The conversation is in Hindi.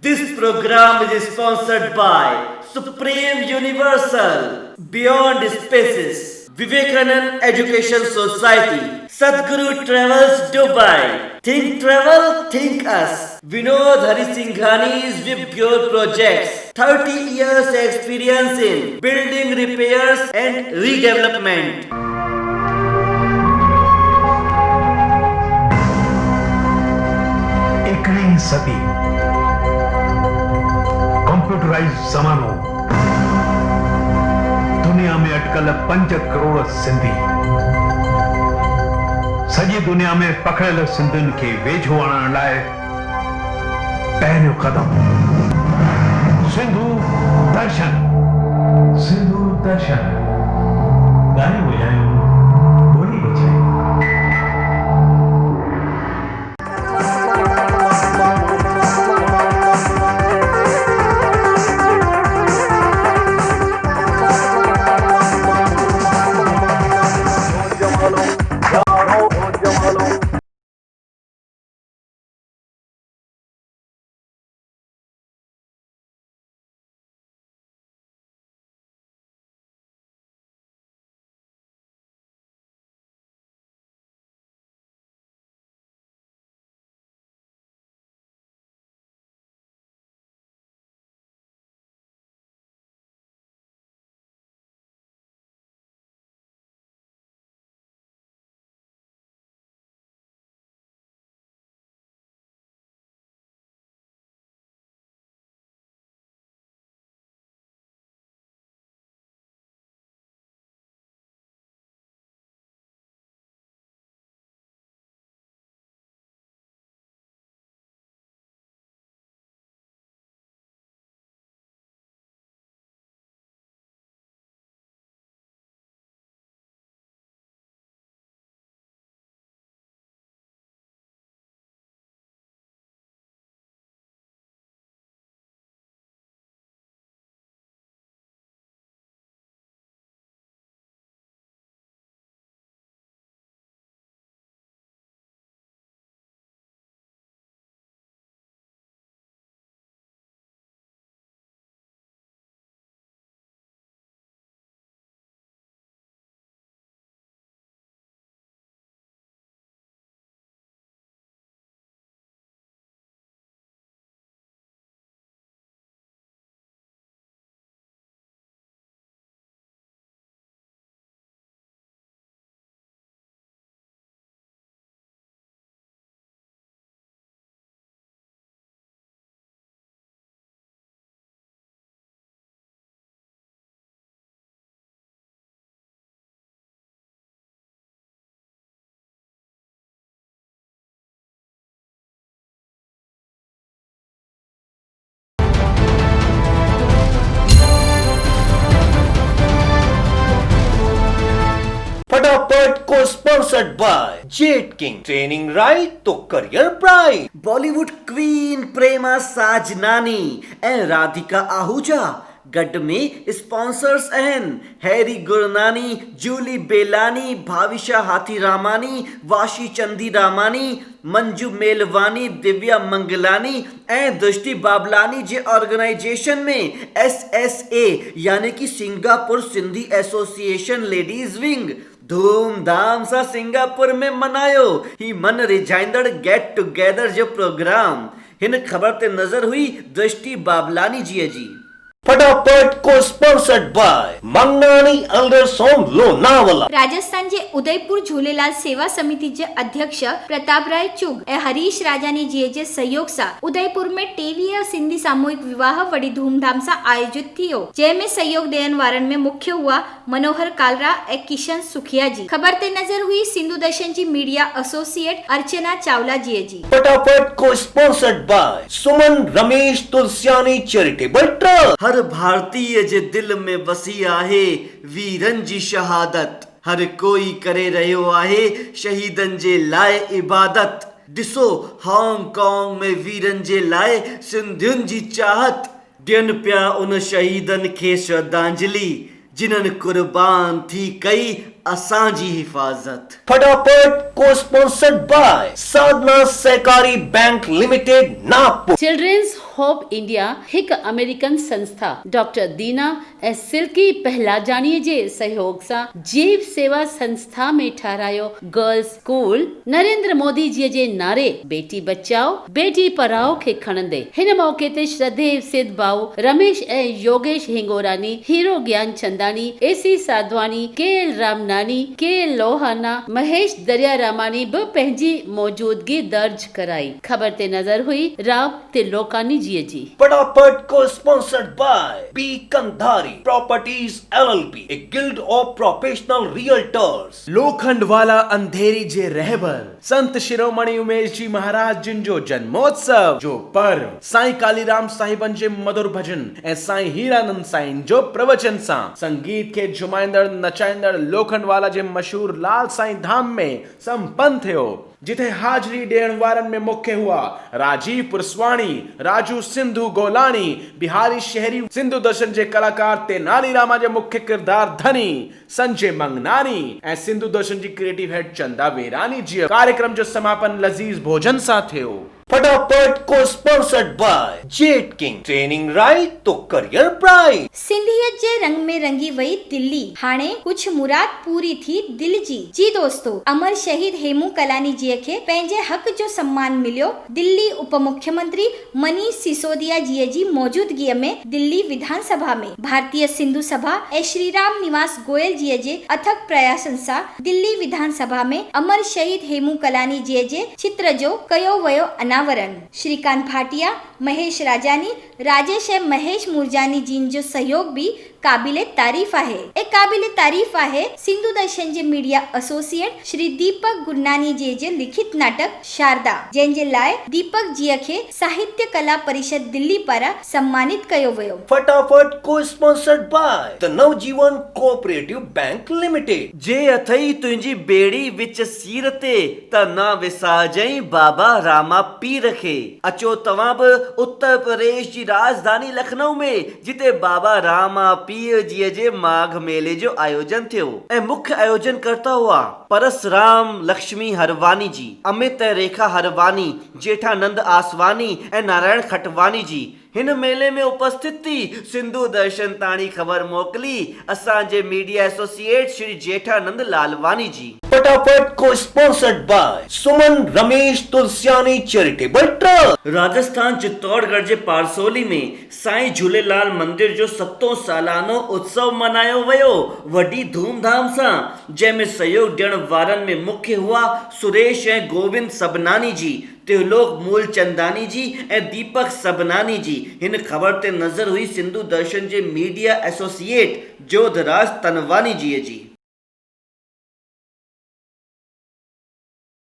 This program is sponsored by Supreme Universal, Beyond Spaces, Vivekanand Education Society, Sadhguru Travels Dubai, Think Travel, Think Us, Vinod Harisinghani's with Pure Projects, 30 years experience in building repairs and redevelopment. एक नई सदी कंप्यूटराइज्ड ज़मानो दुनिया में अटकल 5 करोड़ सिंधी सॼी दुनिया में पकड़ियल सिंधियुनि खे वेझो आणण लाइ पहिरियों कदम सिंधु दर्शन गाने बजायूं ॿोली बजायूं फटाफट को sponsored by Jet King, training right तो career bright, Bollywood queen Prema Sajnani and Radhika Ahuja गढ़ में स्पॉन्सर्स आहिनि Harry Gurnani, Julie Belani, Bhavisha Hathiramani, Vashi चंदी रामानी, मंजू मेलवानी, दिव्या मंगलानी ऐं दृष्टि बाबलानी जे ऑर्गेनाइजेशन में SSA यानी कि Singapore Sindhi association ladies wing धूमधाम सां सिंगापुर में मनायो ही मन रिझाईंदड़ गेट टुगेदर जो प्रोग्राम। हिन ख़बर ते नज़र हुई दृष्टि बाबलानी जी जी। फटाफट को sponsored by Mangnani elders home Lonavala. Rajasthan जे उदयपुर झूलेलाल सेवा समिति जे अध्यक्ष प्रताप राय चुग ऐं हरीश राजानी जी जे सहयोग सां उदयपुर में 23 सिंधी सामूहिक विवाह वड़ी धूमधाम सां आयोजित थियो, जंहिं में सहयोग ॾियण वारनि में मुख्य हुआ मनोहर कालरा ऐं किशन सुखिया जी। ख़बर ते नज़र हुई सिंधु दर्शन जी मीडिया एसोसिएट अर्चना चावला जी। फटाफट को sponsored by Suman Ramesh Tulsiani charitable trust. हर भारतीय जे दिल में वसी आहे वीरन जी शहादत, हर कोई करे रहियो आहे शहीदन जे लाइ इबादत। ॾिसो हांगकांग में वीरन जे लाइ सिंधियुनि जी चाहत, ॾियनि पिया उन शहीदन खे श्रद्धांजलि जिन्हनि कुर्बान थी कई असांजी हिफाजत। फटाफट को sponsored by Sadhana Sahakari bank limited Nagpur. Children's hope India हिक अमेरिकन संस्था डॉक्टर दीना ऐं सिल्की पहलाजाणीअ जे सहयोग सां जीव सेवा संस्था में ठारायो गर्ल्स स्कूल नरेंद्र मोदी जी जे नारे बेटी बचाओ बेटी पढ़ाओ खे खणंदे हिन मौके ते श्रद्धेव सिद्ध भाऊ रमेश ऐं योगेश हिंगोरानी हीरो ज्ञान चंदानी एसी साधवानी के रामनानी के लोहाना महेश दरिया रामानी बि पंहिंजी मौजूदगी दर्ज कराई। खबर ते नजर हुई राव तिलोकानी जी जी। फटाफट को sponsored by B Kandhari properties LLP, a guild of professional realtors। लोखंड वाला अंधेरी जे रहबर संत शिरोमणि उमेश जी महाराज जिन जो जन्मोत्सव जो पर्व साईं कालीराम साहिबन जे मधुर भजन ऐं साईं हीरानंद साईं जो प्रवचन सां संगीत के झुमाईंदड़ नचाईंदड़ लोखंड वाला जे मशहूर लाल साईं धाम में संपन्न थियो, जिथे हाजरी ॾियण वारनि में मुख्य हुआ राजीव पुरसवाणी, राजू सिंधु गोलानी, बिहारी शहरी सिंधु दर्शन जे कलाकार तेनाली रामा जे मुख्य किरदार धनी संजय मंगनानी ऐं सिंधु दर्शन जी क्रिएटिव हेड चंदा वेरानी जी। कार्यक्रम जो समापन लजीज भोजन सां थियो। फटाफट को sponsored by Jet King, training right तो करियर ब्राइट। सिंधियत जे रंग में रंगी वई दिल्ली, हाणे कुछ मुराद पूरी थी दिल जी। जी दोस्तों, अमर शहीद हेमू कलानी जी खे पंहिंजे हक जो सम्मान मिलियो। दिल्ली उप मुख्यमंत्री मनीष सिसोदिया जी मौजूदगी में दिल्ली विधानसभा में भारतीय सिंधु सभा ऐं श्री राम निवास गोयल जी जे अथक प्रयासन सां दिल्ली विधानसभा में अमर शहीद हेमू कलानी जी जे चित्र जो कयो वयो अनावरण। श्रीकांत भाटिया, महेश राजानी, राजेश ऐं महेश मुरजानी जिन जो सहयोग भी काबिले तारीफ आहे। सिंधु दर्शन जे मीडिया एसोसिएट श्री दीपक गुरनानी जे लिखित नाटक शारदा, जंहिंजे लाइ दीपक जी खे साहित्य कला परिषद दिल्ली पारां सम्मानित कयो वियो। फटाफट को sponsored by the Navjeevan cooperative bank limited. जे अथई तुंहिंजी बेड़ी विच सीर ते त ना विसाजई बाबा रामा पीर खे। अचो तव्हां बि उत्तर प्रदेश जी राजधानी लखनऊ में, जिते बाबा रामा पीर जी जे माघ मेले जो आयोजन थियो ऐं मुख्य आयोजन करता हुआ परसराम लक्ष्मी हरवानी जी, अमित रेखा हरवानी, जेठानंद आसवानी ऐं नारायण खटवानी जी। हिन मेले में उपस्थित थी सिंधु दर्शन ताणी खबर मोकली असांजे मीडिया एसोसिएट श्री जेठानंद लालवानी जी। फटाफट को sponsored by Suman Ramesh Tulsiani charitable trust. Rajasthan Chittorgarh जे पारसोली में साईं झूलेलाल मंदिर जो 7 सालानो उत्सव मनायो वियो वॾी धूमधाम सां, जंहिंमें सहयोग ॾियण वारनि में मुख्य हुआ सुरेश ऐं गोविंद सबनानी जी, त्रिलोक मूल चंदानी जी ऐं दीपक सबनानी जी। हिन खबर ते नज़र हुई सिंधु दर्शन जे मीडिया एसोसिएट जोधराज तनवानी जी।